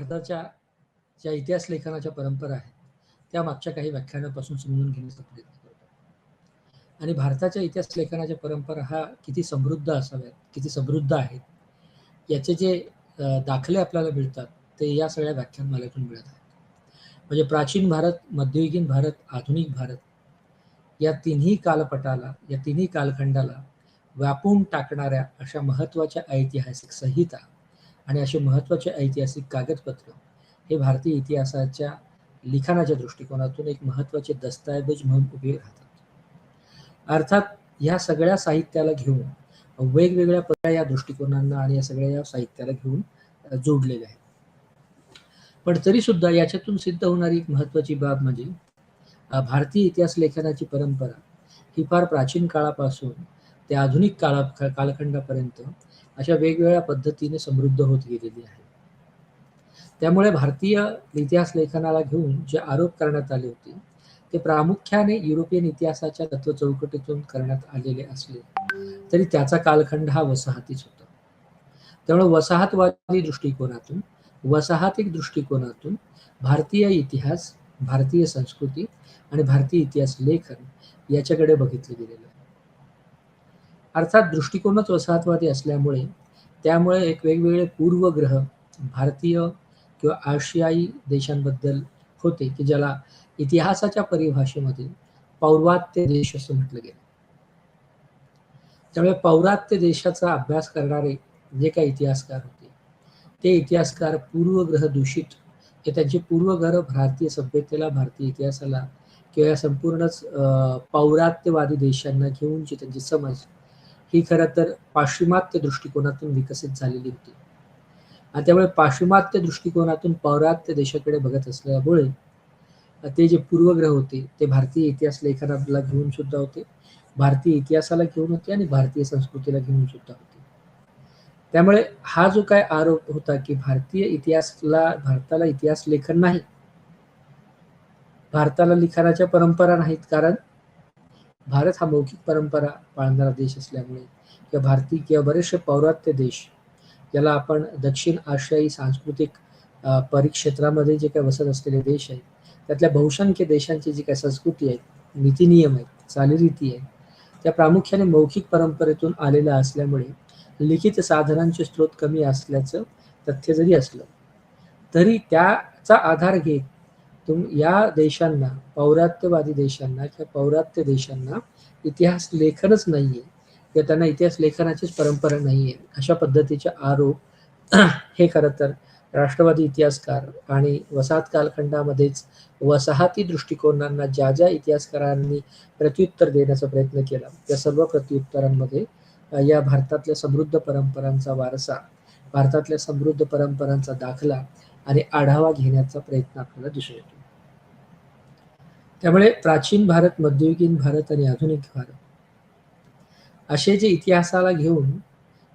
भारताच्या ज्या इतिहास लेखनाच्या परंपरा आहेत त्या मागच्या काही व्याख्यानापासून समजून घेण्याचा प्रयत्न करतो. आणि भारताच्या इतिहास लेखनाच्या परंपरा हा किती समृद्ध असाव्यात, किती समृद्ध आहेत याचे जे दाखले आपल्याला मिळतात ते या सगळ्या व्याख्यानमालेतून मिळत आहेत. म्हणजे प्राचीन भारत, मध्ययुगीन भारत, आधुनिक भारत या तिन्ही कालपटाला, या तिन्ही कालखंडाला व्यापून टाकणाऱ्या अशा महत्त्वाच्या ऐतिहासिक संहिता आणि असे महत्त्वाचे ऐतिहासिक कागदपत्र हे भारतीय इतिहासाच्या लिखाणाच्या दृष्टिकोनातून एक महत्त्वाचे दस्तऐवज म्हणून उभे राहतात. अर्थात ह्या सगळ्या साहित्याला घेऊन वेगवेगळ्या या दृष्टिकोनांना आणि या सगळ्या या साहित्याला घेऊन जोडलेले आहेत. पण तरी सुद्धा याच्यातून सिद्ध होणारी एक महत्त्वाची बाब म्हणजे भारतीय इतिहास लेखनाची परंपरा ही फार प्राचीन काळापासून ते आधुनिक कालखंडापर्यंत अशा वेगवेगळ्या पद्धतीने समृद्ध होत गेलेली आहे. त्यामुळे भारतीय इतिहास लेखनाला घेऊन जे आरोप करण्यात आले होते ते प्रामुख्याने युरोपियन इतिहासाच्या तत्व चौकटीतून करण्यात आलेले असले तरी त्याचा कालखंड हा वसाहतीच होता. त्यामुळे वसाहतवादी दृष्टिकोनातून, वसाहतिक दृष्टिकोनातून भारतीय इतिहास, भारतीय संस्कृती आणि भारतीय इतिहास लेखन याच्याकडे बघितले गेलेले आहे. अर्थात दृष्टिकोनच वसाहतवादी असल्यामुळे त्यामुळे एक वेगवेगळे पूर्वग्रह भारतीय किंवा आशियाई देशांबद्दल होते की ज्याला इतिहासाच्या परिभाषेमध्ये पौर्वात्य देश असं म्हटलं गेलं. त्यामुळे पौर्वात्य देशाचा अभ्यास करणारे जे काही इतिहासकार होते ते इतिहासकार पूर्वग्रह दूषित हे त्यांचे पूर्वग्रह भारतीय सभ्यतेला, भारतीय इतिहासाला किंवा या संपूर्णच पौर्वात्यवादी देशांना घेऊनची त्यांची समज ही खरं तर पाश्चिमात्य दृष्टिकोनातून विकसित झालेली होती. आणि त्यामुळे पाश्चिमात्य दृष्टिकोनातून पौर्वात्य देशाकडे बघत असल्यामुळे ते जे पूर्वग्रह होते ते भारतीय इतिहास लेखनाला घेऊन सुद्धा होते, भारतीय इतिहासाला घेऊन होते आणि भारतीय संस्कृतीला घेऊन सुद्धा होते. त्यामुळे हा जो काय आरोप होता की भारताला इतिहास लेखन नाही, भारताला लिखाणाच्या परंपरा नाहीत, कारण भारत हा मौखिक परंपरा पाळणारा देश असल्यामुळे किंवा भारतीय किंवा बरेचसे पौर्वात्य देश ज्याला आपण दक्षिण आशियाई सांस्कृतिक परिक्षेत्रामध्ये जे काही वसत असलेले देश आहेत त्यातल्या बहुसंख्य देशांची जी काही संस्कृती आहे, नीतिनियम आहेत, चालीरीती आहेत त्या प्रामुख्याने मौखिक परंपरेतून आलेल्या असल्यामुळे लिखित साधनांचे स्रोत कमी असल्याचं तथ्य जरी असलं तरी त्याचा आधार घेत या देशांना, पौर्वात्यवादी देशांना किंवा पौर्वात्य देशांना इतिहास लेखनच नाहीये किंवा त्यांना इतिहास लेखनाचीच परंपरा नाहीये अशा पद्धतीचे आरोप हे खरं तर राष्ट्रवादी इतिहासकार आणि वसाहत कालखंडामध्येच वसाहती दृष्टिकोनांना ज्या ज्या इतिहासकारांनी प्रत्युत्तर देण्याचा प्रयत्न केला त्या सर्व प्रत्युत्तरांमध्ये या भारतातल्या समृद्ध परंपरांचा वारसा, भारतातल्या समृद्ध परंपरांचा दाखला आणि आढावा घेण्याचा प्रयत्न आपल्याला दिसून येतो. त्यामुळे प्राचीन भारत, मध्ययुगीन भारत आणि आधुनिक भारत असे जे इतिहासाला घेऊन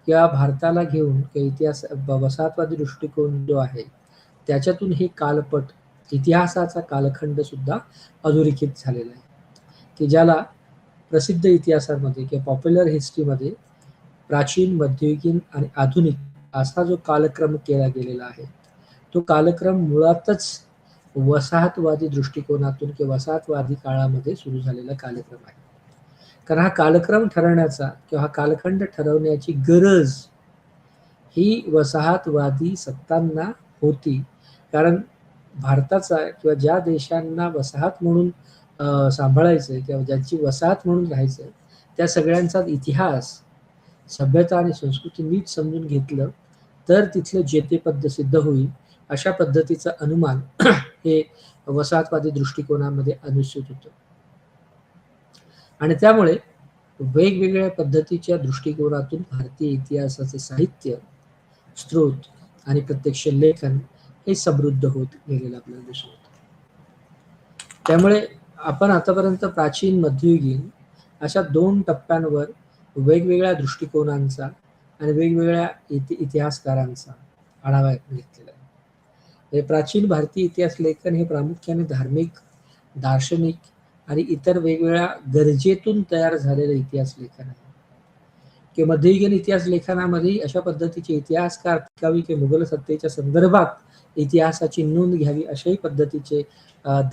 किंवा भारताला घेऊन किंवा इतिहास वसाहतवादी दृष्टिकोन जो आहे त्याच्यातून हे कालपट, इतिहासाचा कालखंड सुद्धा अधोरेखित झालेला आहे की ज्याला प्रसिद्ध इतिहासामध्ये किंवा पॉप्युलर हिस्ट्रीमध्ये प्राचीन, मध्ययुगीन आणि आधुनिक असा जो कालक्रम केला गेलेला आहे तो कालक्रम मुळातच वसाहतवादी दृष्टिकोनातून किंवा वसाहतवादी काळामध्ये सुरू झालेला कालक्रम आहे. कारण हा कालक्रम ठरवण्याचा किंवा हा कालखंड ठरवण्याची गरज ही वसाहतवादी सत्तांना होती. कारण भारताचा किंवा ज्या देशांना वसाहत म्हणून सांभाळायचं किंवा ज्यांची वसाहत म्हणून राहायचं त्या सगळ्यांचा इतिहास, सभ्यता आणि संस्कृती नीट समजून घेतलं तर तिथलं जेतेपद सिद्ध होईल अशा पद्धतीचं अनुमान हे वसाहतवादी दृष्टिकोनामध्ये अनुसूचित होतं. आणि त्यामुळे वेगवेगळ्या पद्धतीच्या दृष्टिकोनातून भारतीय इतिहासाचे साहित्य, स्रोत आणि प्रत्यक्ष लेखन हे समृद्ध होत गेलेलं आपल्याला दिसून येतं. त्यामुळे आपण आतापर्यंत प्राचीन, मध्ययुगीन अशा 2 टप्प्यांवर वेगवेगळ्या दृष्टिकोनांचा आणि वेगवेगळ्या इतिहासकारांचा आढावा घेतलेला आहे. प्राचीन भारतीय इतिहास लेखन हे प्रामुख्याने धार्मिक, दार्शनिक आणि इतर वेगवेगळ्या गरजेतून तयार झालेलं इतिहास लेखन आहे की मध्ययुगीन इतिहास लेखनामध्ये अशा पद्धतीचे इतिहासकार टिकावी की मुघल सत्तेच्या संदर्भात इतिहासाची नोंद घ्यावी अशाही पद्धतीचे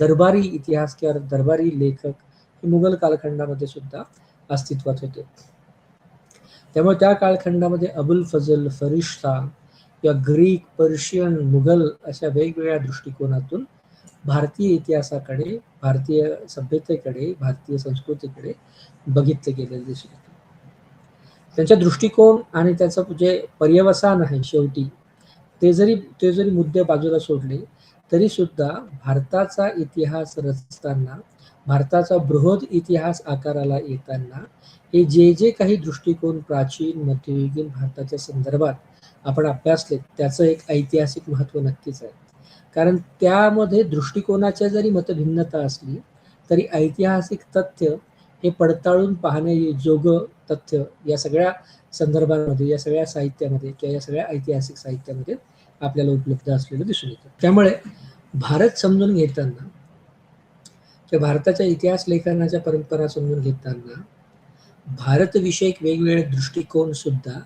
दरबारी इतिहासकार, दरबारी लेखक हे मुघल कालखंडामध्ये सुद्धा अस्तित्वात होते. त्यामुळे त्या कालखंडामध्ये अबुल फजल, फरिश्ता किंवा ग्रीक, पर्शियन, मुघल अशा वेगवेगळ्या दृष्टिकोनातून भारतीय इतिहासाकडे, भारतीय सभ्यतेकडे, भारतीय संस्कृतीकडे बघितले गेलेले दिसून येते. त्यांच्या दृष्टिकोन आणि त्याचं जे पर्यवसान आहे शेवटी ते जरी मुद्दे बाजूला सोडले तरी सुद्धा भारताचा इतिहास रचताना, भारताचा बृहद इतिहास आकाराला येताना हे जे काही दृष्टिकोन प्राचीन मध्ययुगीन भारताच्या संदर्भात आपण अभ्यासले त्याचं एक ऐतिहासिक महत्त्व नक्कीच आहे. कारण त्यामध्ये दृष्टिकोनाच्या जरी मतभिन्नता असली तरी ऐतिहासिक तथ्य हे पडताळून पाहण्याजोगं तथ्य या सगळ्या संदर्भांमध्ये, या सगळ्या साहित्यामध्ये किंवा या सगळ्या ऐतिहासिक साहित्यामध्ये आपल्याला उपलब्ध असलेलं दिसून येतं. त्यामुळे भारत समजून घेताना किंवा भारताच्या इतिहास लेखनाच्या परंपरा समजून घेताना भारतविषयक वेगवेगळे दृष्टिकोन सुद्धा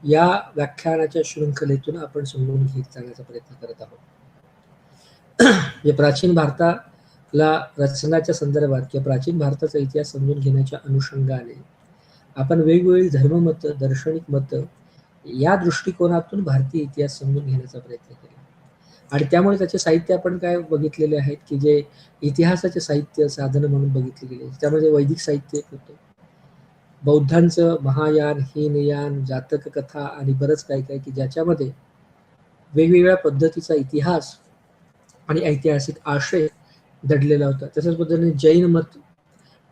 या व्याख्यानाच्या शृंखलेतून आपण समजून घेत जाण्याचा प्रयत्न करत आहोत. जे प्राचीन भारताला रचनाच्या संदर्भात किंवा प्राचीन भारताचा इतिहास समजून घेण्याच्या अनुषंगाने आपण वेगवेगळी धर्ममतं, दार्शनिक मतं या दृष्टिकोनातून भारतीय इतिहास समजून घेण्याचा प्रयत्न केला. आणि त्यामुळे त्याचे साहित्य आपण काय बघितलेले आहेत की जे इतिहासाचे साहित्य साधन म्हणून बघितले गेले. त्यामध्ये वैदिक साहित्य एक होतं, बौद्धांचं महायान, हीनयान, जातक कथा आणि बरंच काय काय की ज्याच्यामध्ये वेगवेगळ्या पद्धतीचा इतिहास आणि ऐतिहासिक आशय दडलेला होता. तशाच पद्धतीने जैन मत,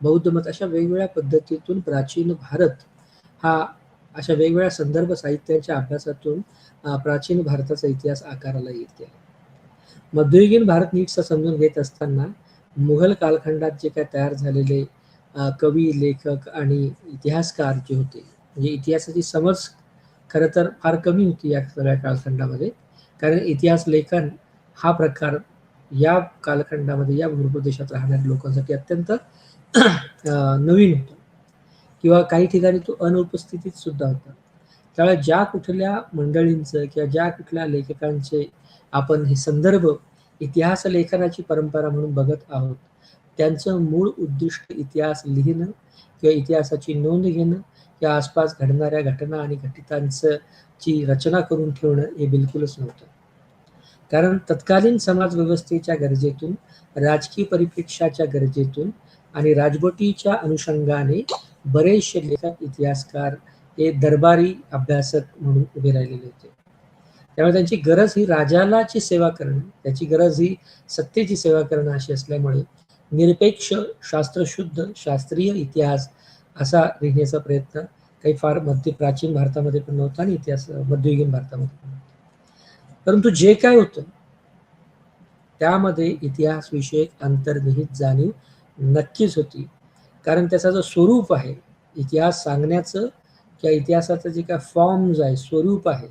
बौद्ध मत अशा वेगवेगळ्या पद्धतीतून प्राचीन भारत हा अशा वेगवेगळ्या संदर्भ साहित्याच्या अभ्यासातून प्राचीन भारताचा इतिहास आकाराला येत गेला. मध्ययुगीन भारत नीटचा समजून घेत असताना मुघल कालखंडात जे काय तयार झालेले कवी, लेखक आणि इतिहासकार जे होते, म्हणजे इतिहासाची समज खरं तर फार कमी होती या सगळ्या कालखंडामध्ये. कारण इतिहास लेखन हा प्रकार या कालखंडामध्ये, या भूप्रदेशात राहणाऱ्या लोकांसाठी अत्यंत नवीन होता किंवा काही ठिकाणी तो अनुपस्थितीत सुद्धा होता. त्यामुळे ज्या कुठल्या मंडळींचं किंवा ज्या कुठल्या लेखकांचे आपण हे संदर्भ इतिहास लेखनाची परंपरा म्हणून बघत आहोत त्यांचं मूळ उद्दिष्ट इतिहास लिहिणं किंवा इतिहासाची नोंद घेणं किंवा आसपास घडणाऱ्या घटना आणि घटितांची रचना करून ठेवणं हे बिलकुलच नव्हतं. कारण तत्कालीन समाज व्यवस्थेच्या गरजेतून, राजकीय परिप्रेक्ष्याच्या गरजेतून आणि राजवटीच्या अनुषंगाने बरेचसे लेखक, इतिहासकार हे दरबारी अभ्यासक म्हणून उभे राहिलेले होते. त्यामुळे त्यांची गरज ही राजालाची सेवा करणं, त्याची गरज ही सत्तेची सेवा करणं अशी असल्यामुळे निरपेक्ष, शास्त्रशुद्ध, शास्त्रीय इतिहास असा लिहिण्याचा प्रयत्न काही फार प्राचीन भारतामध्ये पण नव्हता आणि इतिहास मध्ययुगीन भारतामध्ये पण नव्हता. परंतु जे काय होतं त्यामध्ये इतिहास विषयक अंतर्निहित जाणीव नक्कीच होती. कारण त्याचा जो स्वरूप आहे इतिहास सांगण्याचं किंवा इतिहासाचं जे काय फॉर्म्स आहे, स्वरूप आहे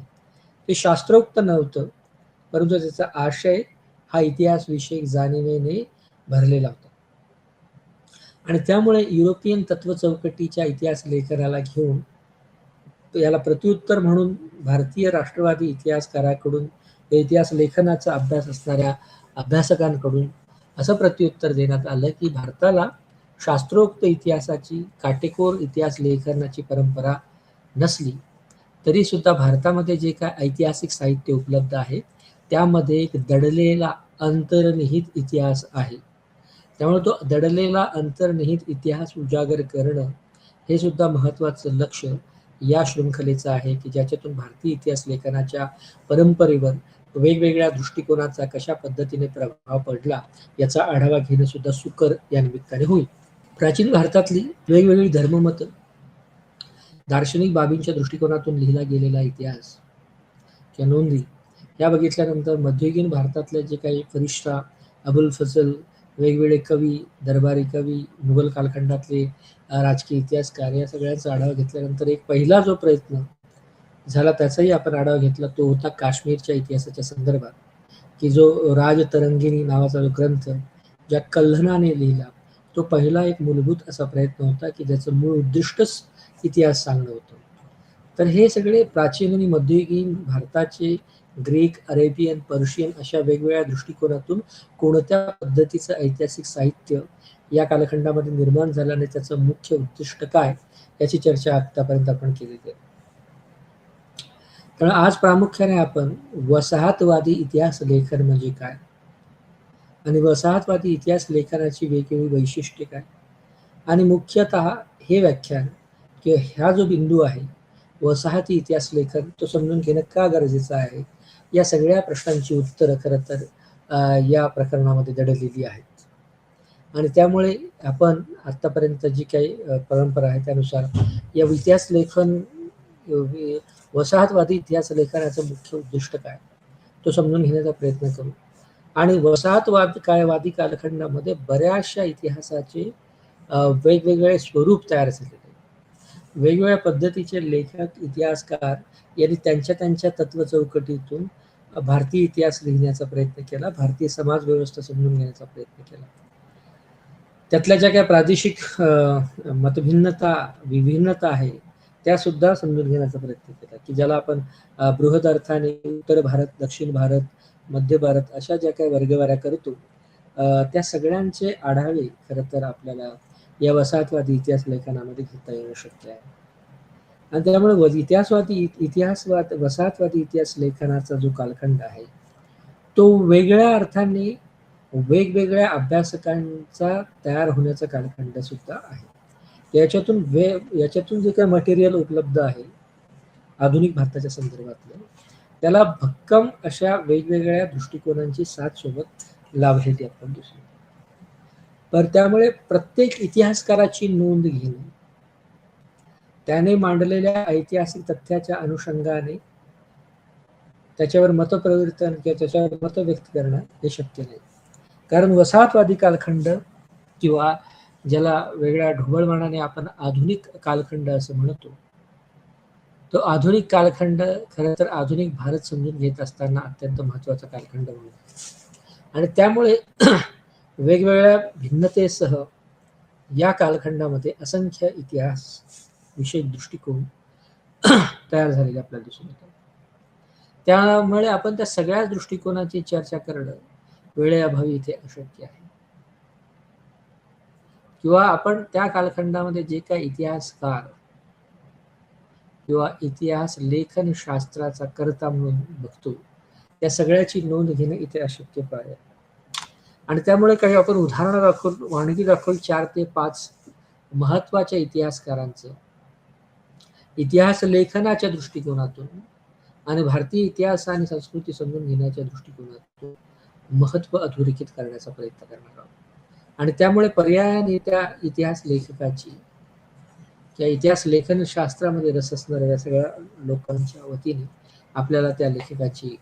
ते शास्त्रोक्त नव्हतं, परंतु त्याचा आशय हा इतिहास विषयक जाणीवेने भरलेला होता. आणि त्यामुळे युरोपियन तत्व चौकटीच्या इतिहास लेखनाला घेऊन याला प्रत्युत्तर म्हणून भारतीय राष्ट्रवादी इतिहासकाराकडून, इतिहास लेखनाचा अभ्यास असणाऱ्या अभ्यासकांकडून असं प्रत्युत्तर देण्यात आलं की भारताला शास्त्रोक्त इतिहासाची, काटेकोर इतिहास लेखनाची परंपरा नसली तरी सुद्धा भारतामध्ये जे काय ऐतिहासिक साहित्य उपलब्ध आहे त्यामध्ये एक दडलेला अंतर्निहित इतिहास आहे. त्यामुळे तो दडलेला अंतर्निहित इतिहास उजागर करणं हे सुद्धा महत्त्वाचं लक्ष या शृंखलेचं आहे की ज्याच्यातून भारतीय इतिहास लेखनाच्या परंपरेवर वेगवेगळ्या दृष्टिकोनाचा कशा पद्धतीने प्रभाव पडला याचा आढावा घेणं सुद्धा सुकर या निमित्ताने होईल. प्राचीन भारतातली वेगवेगळी धर्ममत, दार्शनिक बाबींच्या दृष्टिकोनातून लिहिला गेलेला इतिहास किंवा नोंदी या बघितल्यानंतर मध्ययुगीन भारतातले जे काही फरिश्ता, अबुल फजल, वेगवेगळे कवी, दरबारी कवी, मुघल कालखंडातले राजकीय इतिहासकार या सगळ्यांचा आढावा घेतल्यानंतर एक पहिला जो प्रयत्न झाला त्याचाही आपण आढावा घेतला तो होता काश्मीरच्या इतिहासाच्या संदर्भात, की जो राजतरंगिणी नावाचा जो ग्रंथ ज्या कल्हणाने लिहिला तो पहिला एक मूलभूत असा प्रयत्न होता की ज्याचं मूळ उद्दिष्टच इतिहास सांगणं होतं. तर हे सगळे प्राचीन आणि मध्ययुगीन भारताचे ग्रीक, अरेबियन, पर्शियन अशा वेगवेगळ्या दृष्टिकोनातून कोणत्या पद्धतीचं ऐतिहासिक साहित्य या कालखंडामध्ये निर्माण झालं आणि त्याचं मुख्य उद्दिष्ट काय याची चर्चा आतापर्यंत आपण केलेली आहे. कारण आज प्रामुख्याने आपण वसाहतवादी इतिहास लेखन म्हणजे काय आणि वसाहतवादी इतिहास लेखनाची वेगवेगळी वैशिष्ट्ये काय आणि मुख्यतः हे व्याख्यान किंवा हा जो बिंदू आहे वसाहती इतिहास लेखन तो समजून घेणं का गरजेचं आहे या सगळ्या प्रश्नांची उत्तरं खरं तर या प्रकरणामध्ये दडलेली आहेत आणि त्यामुळे आपण आतापर्यंत जी काही परंपरा आहे त्यानुसार या इतिहास लेखन वसाहतवादी इतिहास लेखनाचं मुख्य उद्दिष्ट काय तो समजून घेण्याचा प्रयत्न करू आणि वसाहतवादी कालखंडामध्ये बऱ्याचशा इतिहासाचे वेगवेगळे स्वरूप तयार झालेले वेगवेगळ्या पद्धतीचे लेखक इतिहासकार यांनी त्यांच्या त्यांच्या तत्व चौकटीतून भारतीय इतिहास लिहिण्याचा प्रयत्न केला भारतीय समाज व्यवस्था समजून घेण्याचा प्रयत्न केला त्यातल्या ज्या काही प्रादेशिक मतभिन्नता विभिन्नता आहे त्या सुद्धा समजून घेण्याचा प्रयत्न केला की ज्याला आपण बृहद अर्थाने उत्तर भारत दक्षिण भारत मध्य भारत अशा ज्या काही वर्गवाऱ्या करतो त्या सगळ्यांचे आढावे खरं तर आपल्याला या वसाहतवादी इतिहास लेखनामध्ये घेता येणं शक्य आहे आणि त्यामुळे वसाहतवादी इतिहास लेखनाचा जो कालखंड आहे तो वेगळ्या अर्थाने वेगवेगळ्या अभ्यासकांचा तयार होण्याचा कालखंड सुद्धा आहे याच्यातून जे काही मटेरियल उपलब्ध आहे आधुनिक भारताच्या संदर्भातलं त्याला भक्कम अशा वेगवेगळ्या दृष्टिकोनांची साथ सोबत लाभलेली आपण दिसतो तर त्यामुळे प्रत्येक इतिहासकाराची नोंद घेणे त्याने मांडलेल्या ऐतिहासिक तथ्याच्या अनुषंगाने त्याच्यावर मतप्रवर्तन किंवा त्याच्यावर मत व्यक्त करणं हे शक्य नाही कारण वसाहतवादी कालखंड किंवा ज्याला वेगळ्या ढोबळमानाने आपण आधुनिक कालखंड असं म्हणतो तो आधुनिक कालखंड खरं तर आधुनिक भारत समजून घेत असताना अत्यंत महत्वाचा कालखंड म्हणून आणि त्यामुळे वेगवेगळ्या भिन्नतेसह या कालखंडामध्ये असंख्य इतिहास विषयक दृष्टिकोन तयार झालेले आपल्याला दिसून येतात त्यामुळे आपण त्या सगळ्या दृष्टिकोनाची चर्चा करणं वेळेअभावी इथे अशक्य आहे किंवा आपण त्या कालखंडामध्ये जे काही इतिहासकार किंवा इतिहास लेखन शास्त्राचा कर्ता म्हणून बघतो त्या सगळ्याची नोंद घेणं इथे अशक्य आहे आणि त्यामुळे काही आपण उदाहरणं वानगी दाखवली 4 ते 5 महत्वाच्या इतिहासकारांचं इतिहास लेखनाच्या दृष्टिकोनातून आणि भारतीय इतिहास आणि संस्कृती समजून घेण्याच्या दृष्टिकोनातून महत्व अधोरेखित करण्याचा प्रयत्न करणार आहोत आणि त्यामुळे पर्यायाने त्या इतिहास लेखकाची त्या इतिहास लेखन शास्त्रामध्ये रस असणाऱ्या या सगळ्या लोकांच्या वतीने आपल्याला त्या लेखकाची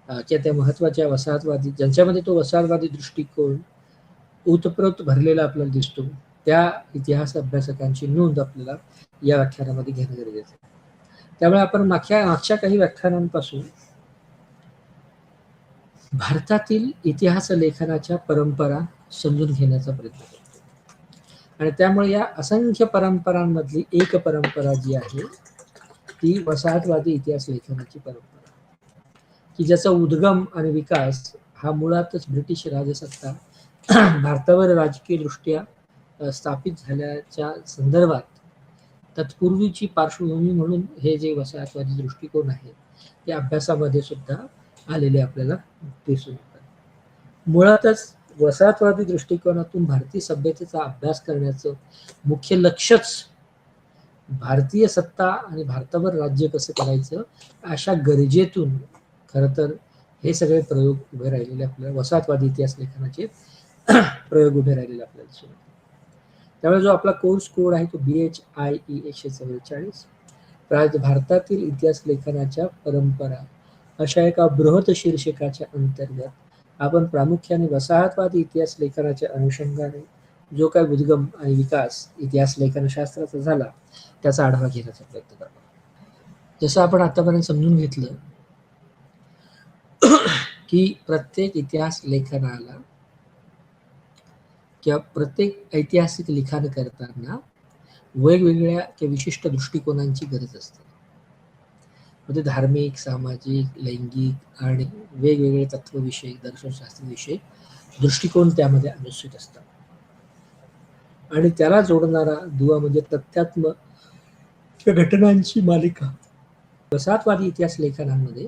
त्या महत्वाच्या वसाहतवादी ज्यांच्यामध्ये तो वसाहतवादी दृष्टिकोन ओतप्रोत भरलेला आपल्याला दिसतो त्या इतिहास अभ्यासकांची नोंद आपल्याला या व्याख्यानामध्ये घेणं गरजेचं आहे त्यामुळे आपण मागच्या काही व्याख्यानांपासून भारतातील इतिहास लेखनाच्या परंपरा समजून घेण्याचा प्रयत्न करतो आणि त्यामुळे या असंख्य परंपरांमधली एक परंपरा जी आहे ती वसाहतवादी इतिहास लेखनाची परंपरा की ज्याचा उद्गम आणि विकास हा मुळातच ब्रिटिश राजसत्ता भारतावर राजकीय दृष्ट्या स्थापित झाल्याच्या संदर्भात तत्पूर्वीची पार्श्वभूमी म्हणून हे जे वसाहतवादी दृष्टिकोन आहे ते अभ्यासामध्ये सुद्धा आलेले आपल्याला दिसून येतात मुळातच वसाहतवादी दृष्टिकोनातून भारतीय सभ्यतेचा अभ्यास करण्याचं मुख्य लक्ष्यच भारतीय सत्ता आणि भारतावर राज्य कसं करायचं अशा गरजेतून खरं तर हे सगळे प्रयोग उभे राहिलेले आपल्याला वसाहतवादी इतिहास लेखनाचे प्रयोग उभे राहिलेले आपल्याला दिसून येतात त्यामुळे जो आपला कोर्स कोड आहे तो BHIE 144 भारतातील इतिहास लेखनाच्या परंपरा अशा एका बृहत शीर्षकाच्या अंतर्गत आपण प्रामुख्याने वसाहतवादी इतिहास लेखनाच्या अनुषंगाने जो काय उद्गम आणि विकास इतिहास लेखनशास्त्राचा झाला त्याचा आढावा घेण्याचा प्रयत्न करतो जसं आपण आतापर्यंत समजून घेतलं की प्रत्येक इतिहास लेखनाला किंवा प्रत्येक ऐतिहासिक लिखाण करताना वेगवेगळ्या किंवा विशिष्ट दृष्टिकोनांची गरज असते म्हणजे धार्मिक, सामाजिक, लैंगिक आणि वेगवेगळे तत्वविषयक, दर्शनशास्त्रविषयक दृष्टिकोन त्यामध्ये अनुसूचित असतात. आणि त्याला जोडणारा दुवा म्हणजे तथ्यात्म घटनांची मालिका. वसाहतवादी इतिहास लेखनामध्ये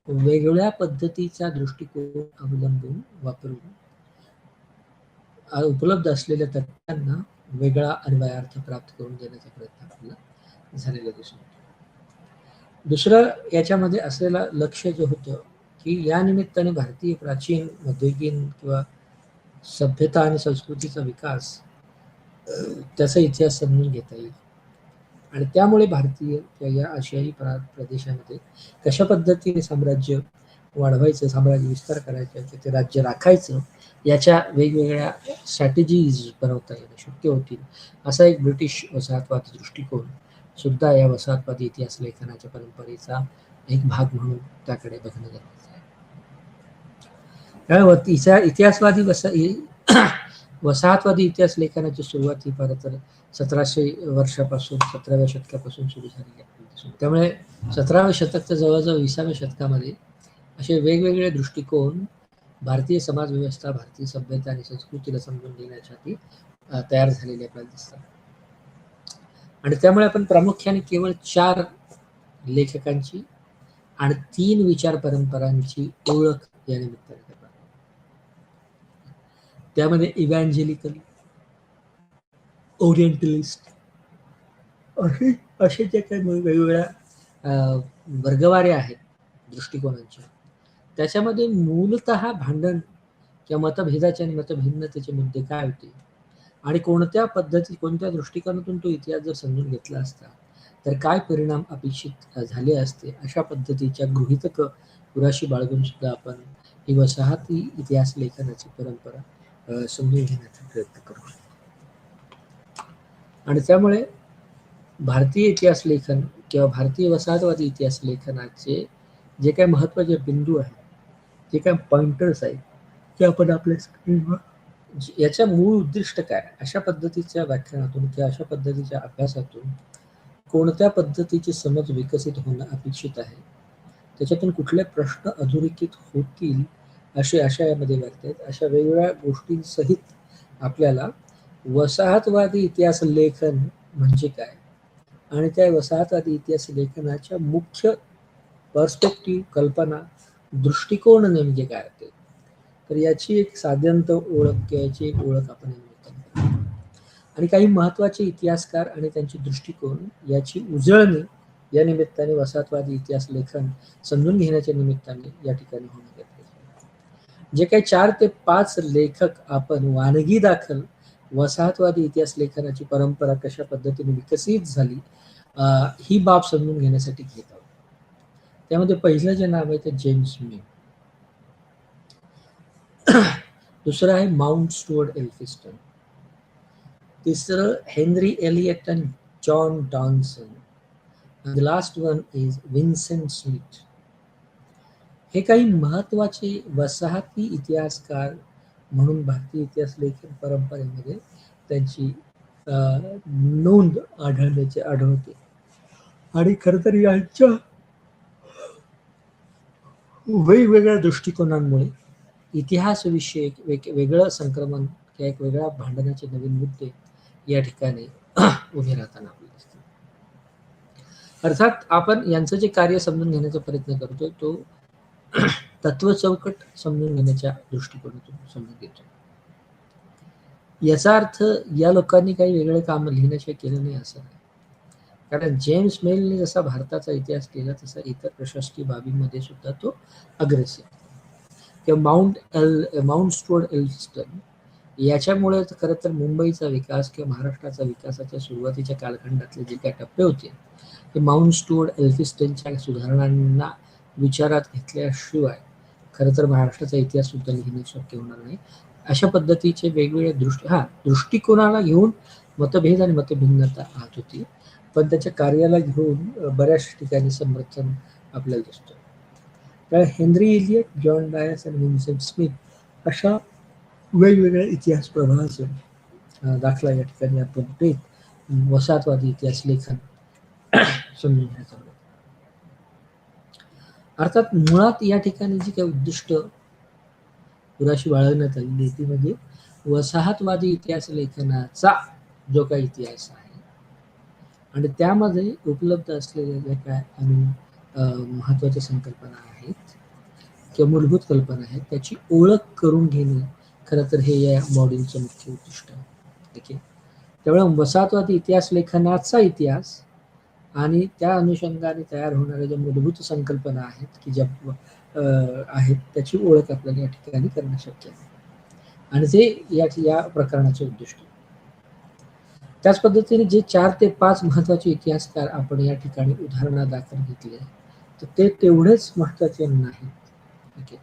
वेगवेगळ्या पद्धतीचा दृष्टिकोन अवलंबून वापरून उपलब्ध असलेल्या तथ्यांना वेगळा अन्वय अर्थ प्राप्त करून देण्याचा प्रयत्न आपल्याला झालेला दिसून येतो. दुसरं याच्यामध्ये असलेलं लक्ष जे होतं की या निमित्ताने भारतीय प्राचीन, मध्ययुगीन किंवा सभ्यता आणि संस्कृतीचा विकास, त्याचा इतिहास समजून घेता येईल. आणि त्यामुळे भारतीय किंवा या आशियाई प्रदेशामध्ये कशा पद्धतीने साम्राज्य वाढवायचं, साम्राज्य विस्तार करायचं, ते राज्य राखायचं, याच्या वेगवेगळ्या स्ट्रॅटेजीज बनवता येणं शक्य होतील, असा एक ब्रिटिश वसाहतवादी दृष्टिकोन सुद्धा या वसाहतवादी इतिहास लेखनाच्या परंपरेचा एक भाग म्हणून त्याकडे बघणं गरजेचं आहे. इतिहासवादी वसाहतवादी इतिहास लेखनाची सुरुवात ही फार तर 1700 वर्षापासून, 17व्या शतकापासून सुरू झालेली आहे. त्यामुळे 17व्या शतक तर जवळजवळ 20व्या शतकामध्ये असे वेगवेगळे दृष्टिकोन भारतीय समाज व्यवस्था, भारतीय सभ्यता आणि संस्कृतीला समजून घेण्यासाठी तयार झालेले आपल्याला दिसतात. आणि त्यामुळे आपण प्रामुख्याने केवळ 4 लेखकांची आणि 3 विचार परंपरांची ओळख या निमित्ताने करतात. त्यामध्ये इव्हॅन्जेलिकल, ओरिएंटलिस्ट असे जे काही वेगवेगळ्या वर्गवाऱ्या आहेत दृष्टिकोनांच्या, त्याच्यामध्ये मूलतः भांडण किंवा मतभेदाचे आणि मतभिन्नतेचे मुद्दे काय होते आणि कोणत्या पद्धती, कोणत्या दृष्टिकोनातून तो इतिहास जर समजून घेतला असता तर काय परिणाम अपेक्षित झाले असते, अशा पद्धतीच्या गृहीतक पुराशी बाळगून सुद्धा आपण ही वसाहती इतिहास लेखनाची परंपरा समजून घेण्याचा प्रयत्न करू. आणि त्यामुळे भारतीय इतिहास लेखन किंवा भारतीय वसाहतवादी इतिहास लेखनाचे जे काही महत्त्वाचे बिंदू आहेत, जे काही पॉइंटर्स आहेत, ते आपण आपल्या स्क्रीनवर, याच्या मूळ उद्दिष्ट काय, अशा पद्धतीच्या व्याख्यानातून किंवा अशा पद्धतीच्या अभ्यासातून कोणत्या पद्धतीची समज विकसित होणं अपेक्षित आहे, त्याच्यातून कुठले प्रश्न अधोरेखित होतील अशा यामध्ये व्याख्या आहेत. अशा वेगवेगळ्या गोष्टींसहित आपल्याला वसाहतवादी इतिहास लेखन म्हणजे काय आणि त्या वसाहतवादी इतिहास लेखनाच्या मुख्य पर्स्पेक्टिव्ह, कल्पना, दृष्टिकोन नेमके काय होते, तर याची एक साध्यंत ओळख किंवा याची एक ओळख आपण आणि काही महत्त्वाचे इतिहासकार आणि त्यांचे दृष्टिकोन याची उजळणी या निमित्ताने वसाहतवादी इतिहास लेखन समजून घेण्याच्या निमित्ताने या ठिकाणी होणं गरजेचं आहे. जे काही 4 ते 5 लेखक आपण वानगी दाखल वसाहतवादी इतिहास लेखनाची परंपरा कशा पद्धतीने विकसित झाली ही बाब समजून घेण्यासाठी घेत आहोत. त्यामध्ये पहिलं जे नाव आहे ते जेम्स मिल, दुसरं आहे माउंट स्टुअर्ट एल्फिस्टन, तिसरं हेनरी एलियट आणि John Dowson, and the last one is Vincent Smith. हे काही महत्वाचे वसाहती इतिहासकार म्हणून भारतीय इतिहास लेखन परंपरेमध्ये त्यांची नोंद आढळते. आणि खरं तर यांच्या वेगवेगळ्या दृष्टिकोनांमुळे इतिहासविषयक वेगळं संक्रमण किंवा एक वेगळ्या भांडणाचे नवीन मुद्दे या ठिकाणी उभे राहताना आपल्याला दिसतात. अर्थात आपण यांचं जे कार्य समजून घेण्याचा प्रयत्न करतो तो तत्व चौकट समजून घेण्याच्या दृष्टिकोनातून समजून घेतो. याचा अर्थ या लोकांनी काही वेगळे काम लिहिण्याशिवाय केलं नाही असं नाही. कारण जेम्स मिलने जसा भारताचा इतिहास केला तसा इतर प्रशासकीय बाबींमध्ये सुद्धा तो अग्रेसिव्ह. किंवा माउंट स्टुअर्ट एल्फिस्टन याच्यामुळे खरं तर मुंबईचा विकास किंवा महाराष्ट्राचा विकासाच्या सुरुवातीच्या कालखंडातले जे काही टप्पे होते ते माउंट स्टुअर्ट एल्फिस्टनच्या सुधारणांना विचारात घेतल्याशिवाय खरं तर महाराष्ट्राचा इतिहास सुद्धा लिहिणे शक्य होणार नाही. अशा पद्धतीचे वेगवेगळे दृष्टिकोनाला घेऊन मतभेद आणि मतभिन्नता आत होती, पण त्याच्या कार्याला घेऊन बऱ्याच ठिकाणी समर्थन आपल्याला दिसतं. तर हेनरी एलियट, जॉन डायस आणि विन्सेंट स्मिथ अशा वेगवेगळ्या इतिहास प्रभावाचे दाखला या ठिकाणी आपण वसाहतवादी इतिहास लेखन समजून घ्यायचा. अर्थात मुळात या ठिकाणी जी काही उद्दिष्ट पुराशी बाळगण्यात आलेली ती म्हणजे वसाहतवादी इतिहास लेखनाचा जो काही इतिहास आहे आणि त्यामध्ये उपलब्ध असलेल्या ज्या काय महत्वाच्या संकल्पना आहेत किंवा मूलभूत कल्पना आहेत त्याची ओळख करून घेणे खरं तर हे या मॉड्यूलचं मुख्य उद्दिष्ट आहे. ठीक आहे. त्यामुळे वसाहतवादी इतिहास लेखनाचा इतिहास आणि त्या अनुषंगाने तयार होणाऱ्या ज्या मूलभूत संकल्पना आहेत की ज्या आहेत त्याची ओळख आपल्याला या ठिकाणी करणं शक्य आहे आणि ते या प्रकरणाचे उद्दिष्ट. त्याच पद्धतीने जे 4 ते 5 महत्वाचे इतिहासकार आपण या ठिकाणी उदाहरणादाखल घेतले तर ते तेवढेच महत्वाचे नाहीत. ओके.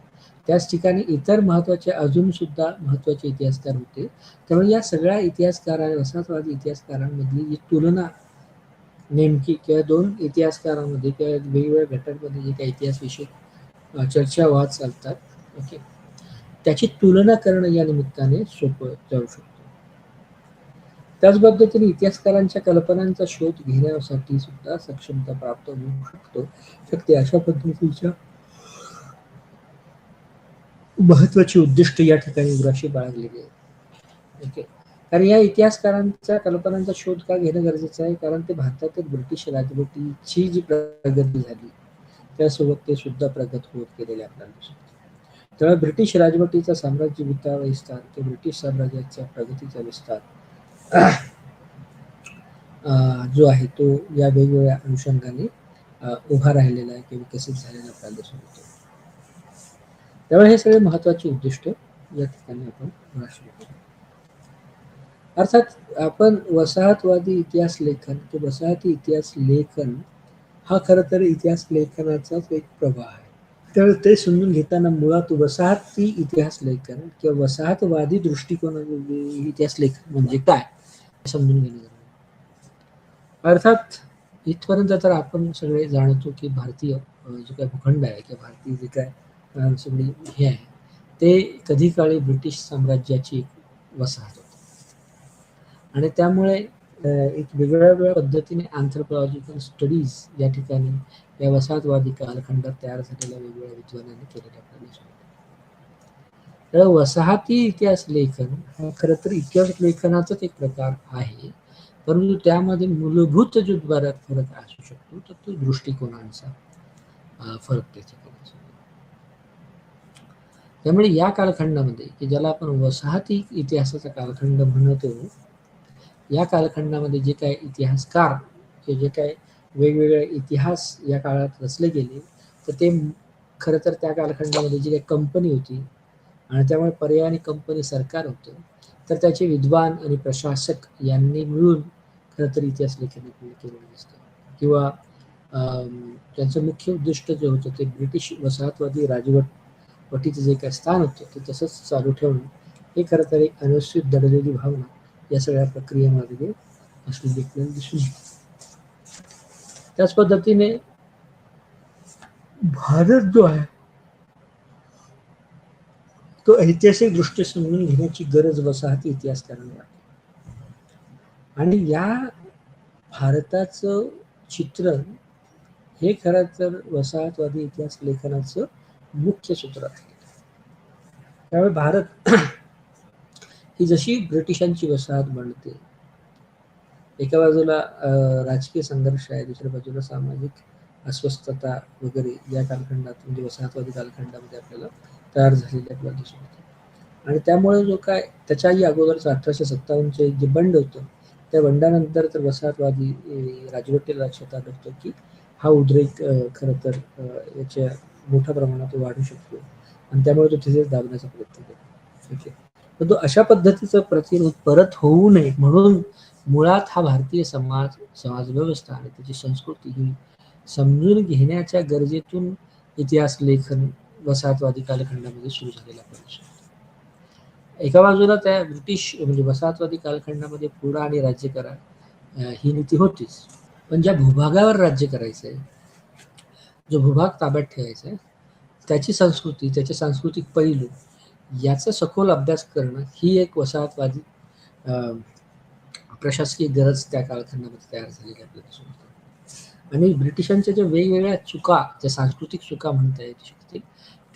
त्याच ठिकाणी इतर महत्वाचे अजून सुद्धा महत्वाचे इतिहासकार होते. त्यामुळे या सगळ्या वसाहतवादी इतिहासकारांमधली जी तुलना नेमकी किंवा 2 इतिहासकारांमध्ये किंवा वेगवेगळ्या घटकांमध्ये जे काही इतिहास विषय चर्चा वाद चालतात, ओके, त्याची तुलना करणं या निमित्ताने सोपं जाऊ शकतं. त्याच पद्धतीने इतिहासकारांच्या कल्पनांचा शोध घेण्यासाठी सुद्धा सक्षमता प्राप्त होऊ शकते. अशा पद्धतीच्या महत्वाची उद्दिष्ट या ठिकाणी उराशी बाळगलेली आहे. ओके. कारण या इतिहासकारांच्या कल्पनांचा शोध का घेणं गरजेचं आहे कारण ते भारतातील ब्रिटिश राजवटीची जी प्रगती झाली त्यासोबत ते सुद्धा प्रगत होत गेलेले आपल्याला दिसते. तेव्हा ब्रिटिश राजवटीचा साम्राज्य विस्तार किंवा ब्रिटिश साम्राज्याच्या प्रगतीचा विस्तार जो आहे तो या वेगवेगळ्या अनुषंगाने उभा राहिलेला आहे किंवा विकसित झालेला आपल्याला दिसून येतो. त्यामुळे हे सगळे महत्वाचे उद्दिष्ट या ठिकाणी आपण अर्थात आपण वसाहतवादी इतिहास लेखन किंवा वसाहती इतिहास लेखन हा खरं तर इतिहास लेखनाचाच एक प्रवाह आहे. त्यामुळे ते समजून घेताना मुळात वसाहती इतिहास लेखन किंवा वसाहतवादी दृष्टिकोनाचे इतिहास लेखन म्हणजे काय समजून घेणं. अर्थात इथपर्यंत तर आपण सगळे जाणतो की भारतीय जो काही भूखंड आहे किंवा भारतीय जे काय सगळी हे आहे ते कधी काळी ब्रिटिश साम्राज्याची वसाहत होती आणि त्यामुळे एक वेगवेगळ्या पद्धतीने अँथ्रोपॉलॉजिकल स्टडीज या ठिकाणी या वसाहतवादी कालखंडात तयार झालेल्या वेगवेगळ्या विद्वानांनी केलेल्या आपल्याला. तर वसाहती इतिहास लेखन हा खरं तर इतिहास लेखनाचाच एक प्रकार आहे परंतु त्यामध्ये मूलभूत जो बराच फरक असू शकतो तर तो दृष्टिकोनांचा फरक त्याच्याकडे. त्यामुळे या कालखंडामध्ये की ज्याला आपण वसाहती इतिहासाचा कालखंड म्हणतो या कालखंडामध्ये जे काही इतिहासकार किंवा जे काही वेगवेगळे इतिहास या काळात रचले गेले तर ते खरं तर त्या कालखंडामध्ये जी काही कंपनी होती आणि त्यामुळे पर्यायाने कंपनी सरकार होतं तर त्याचे विद्वान आणि प्रशासक यांनी मिळून खरं तर इतिहास लेखन केलेलं दिसतं किंवा त्यांचं मुख्य उद्दिष्ट जे होतं ते ब्रिटिश वसाहतवादी राजवटीचं जे काही स्थान होतं ते तसंच चालू ठेवणं हे खरं तर एक अनुसूचित दडलेली भावना या सगळ्या प्रक्रियेमध्ये असलेली आपल्याला दिसून येते. त्याच पद्धतीने भारत जो आहे तो ऐतिहासिक दृष्टी समजून घेण्याची गरज वसाहती इतिहासकारांना वाटते आणि या भारताचं चित्रण हे खरं तर वसाहतवादी इतिहास लेखनाचं मुख्य सूत्र आहे. त्यामुळे भारत ही जशी ब्रिटिशांची वसाहत बनते एका बाजूला राजकीय संघर्ष आहे दुसऱ्या बाजूला सामाजिक अस्वस्थता वगैरे या कालखंडात म्हणजे वसाहतवादी कालखंडामध्ये आपल्याला तयार झालेले आपल्याला दिसून येते आणि त्यामुळे जो काय त्याच्याही अगोदरचं 1857चे जे बंड होतं त्या बंडानंतर तर वसाहतवादी राजवटीला लक्षात आलं होतं की हा उद्रेक खरं तर याच्या मोठ्या प्रमाणात वाढू शकतो आणि त्यामुळे तो तिथेच दाबण्याचा प्रयत्न करतो. ठीक आहे. परंतु अशा पद्धतीचं प्रतिरोध परत होऊ नये म्हणून मुळात हा भारतीय समाजव्यवस्था आणि त्याची संस्कृती ही समजून घेण्याच्या गरजेतून इतिहास लेखन वसाहतवादी कालखंडामध्ये सुरू झालेला पाहिजे. एका बाजूला त्या ब्रिटिश म्हणजे वसाहतवादी कालखंडामध्ये पुरा आणि राज्य करा ही नीती होतीच पण ज्या भूभागावर राज्य करायचं आहे जो भूभाग ताब्यात ठेवायचा आहे त्याची संस्कृती त्याचे सांस्कृतिक पैलू याचा सखोल अभ्यास करणं ही एक वसाहतवादी प्रशासकीय गरज त्या कालखंडामध्ये तयार झालेली आपल्याला दिसून येते. आणि ब्रिटिशांच्या ज्या वेगवेगळ्या चुका, ज्या सांस्कृतिक चुका म्हणता येऊ शकतील,